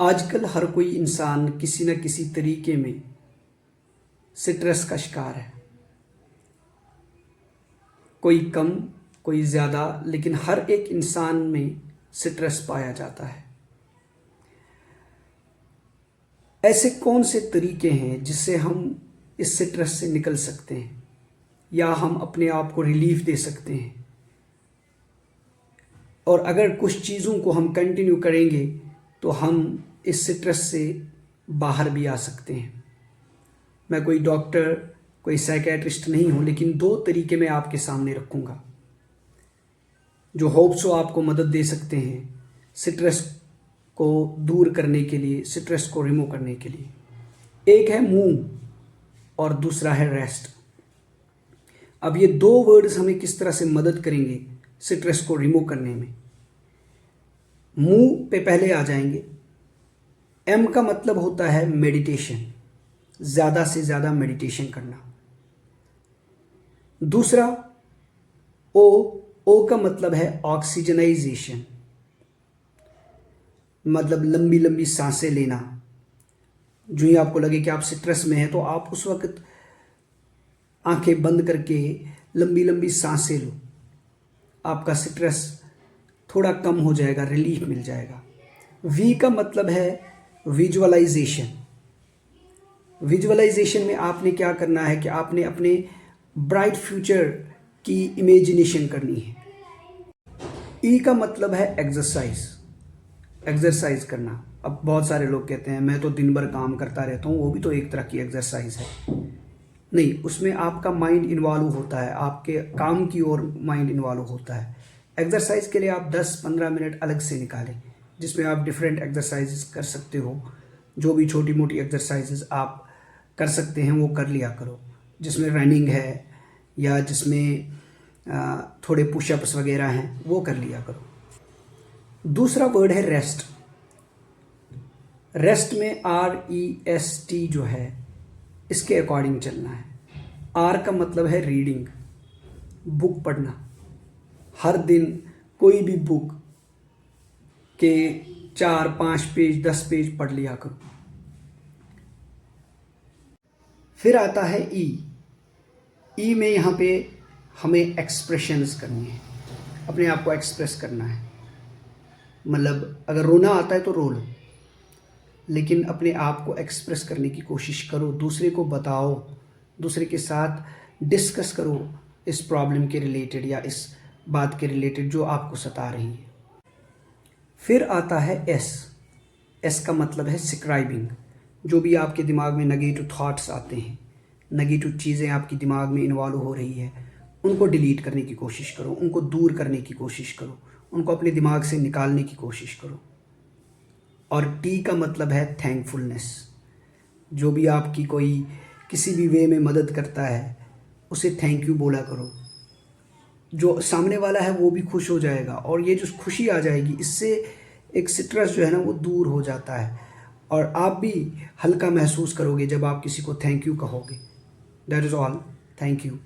आजकल हर कोई इंसान किसी न किसी तरीके में स्ट्रेस का शिकार है। कोई कम, कोई ज़्यादा, लेकिन हर एक इंसान में स्ट्रेस पाया जाता है। ऐसे कौन से तरीके हैं जिससे हम इस स्ट्रेस से निकल सकते हैं या हम अपने आप को रिलीफ दे सकते हैं? और अगर कुछ चीज़ों को हम कंटिन्यू करेंगे तो हम इस स्ट्रेस से बाहर भी आ सकते हैं। मैं कोई डॉक्टर, कोई साइकेट्रिस्ट नहीं हूँ, लेकिन 2 तरीके मैं आपके सामने रखूँगा जो होप्स आपको मदद दे सकते हैं स्ट्रेस को दूर करने के लिए, स्ट्रेस को रिमूव करने के लिए। एक है मूव और दूसरा है रेस्ट। अब ये 2 वर्ड्स हमें किस तरह से मदद करेंगे स्ट्रेस को रिमूव करने में। मूव पे पहले आ जाएंगे। एम का मतलब होता है मेडिटेशन, ज़्यादा से ज़्यादा मेडिटेशन करना। दूसरा ओ का मतलब है ऑक्सीजनाइजेशन, मतलब लंबी लंबी सांसें लेना। जो ही आपको लगे कि आप स्ट्रेस में हैं तो आप उस वक्त आंखें बंद करके लंबी लंबी सांसें लो, आपका स्ट्रेस थोड़ा कम हो जाएगा, रिलीफ मिल जाएगा। वी का मतलब है विजुअलाइजेशन। विजुअलाइजेशन में आपने क्या करना है कि आपने अपने ब्राइट फ्यूचर की इमेजिनेशन करनी है। ई का मतलब है एक्सरसाइज करना। अब बहुत सारे लोग कहते हैं मैं तो दिन भर काम करता रहता हूँ, वो भी तो एक तरह की एक्सरसाइज है। नहीं, उसमें आपका माइंड इन्वॉल्व होता है, आपके काम की ओर माइंड इन्वॉल्व होता है। एक्सरसाइज के लिए आप 10-15 मिनट अलग से निकालें जिसमें आप डिफरेंट एक्सरसाइजेस कर सकते हो। जो भी छोटी मोटी एक्सरसाइजेस आप कर सकते हैं वो कर लिया करो, जिसमें रनिंग है या जिसमें थोड़े पुशअप्स वगैरह हैं वो कर लिया करो। दूसरा वर्ड है रेस्ट। रेस्ट में REST जो है इसके अकॉर्डिंग चलना है। आर का मतलब है रीडिंग, बुक पढ़ना। हर दिन कोई भी बुक के 4-5 पेज, 10 पेज पढ़ लिया करो। फिर आता है ई में यहाँ पे हमें एक्सप्रेशंस करनी है, अपने आप को एक्सप्रेस करना है। मतलब अगर रोना आता है तो रो लो, लेकिन अपने आप को एक्सप्रेस करने की कोशिश करो, दूसरे को बताओ, दूसरे के साथ डिस्कस करो इस प्रॉब्लम के रिलेटेड या इस बात के रिलेटेड जो आपको सता रही है। फिर आता है एस का मतलब है स्क्राइबिंग। जो भी आपके दिमाग में नेगेटिव थॉट्स आते हैं, नेगेटिव चीज़ें आपकी दिमाग में इन्वॉल्व हो रही है, उनको डिलीट करने की कोशिश करो, उनको दूर करने की कोशिश करो, उनको अपने दिमाग से निकालने की कोशिश करो। और टी का मतलब है थैंकफुलनेस। जो भी आपकी कोई किसी भी वे में मदद करता है उसे थैंक यू बोला करो। जो सामने वाला है वो भी खुश हो जाएगा और ये जो खुशी आ जाएगी इससे एक स्ट्रेस जो है ना वो दूर हो जाता है और आप भी हल्का महसूस करोगे जब आप किसी को थैंक यू कहोगे। That is all. Thank you.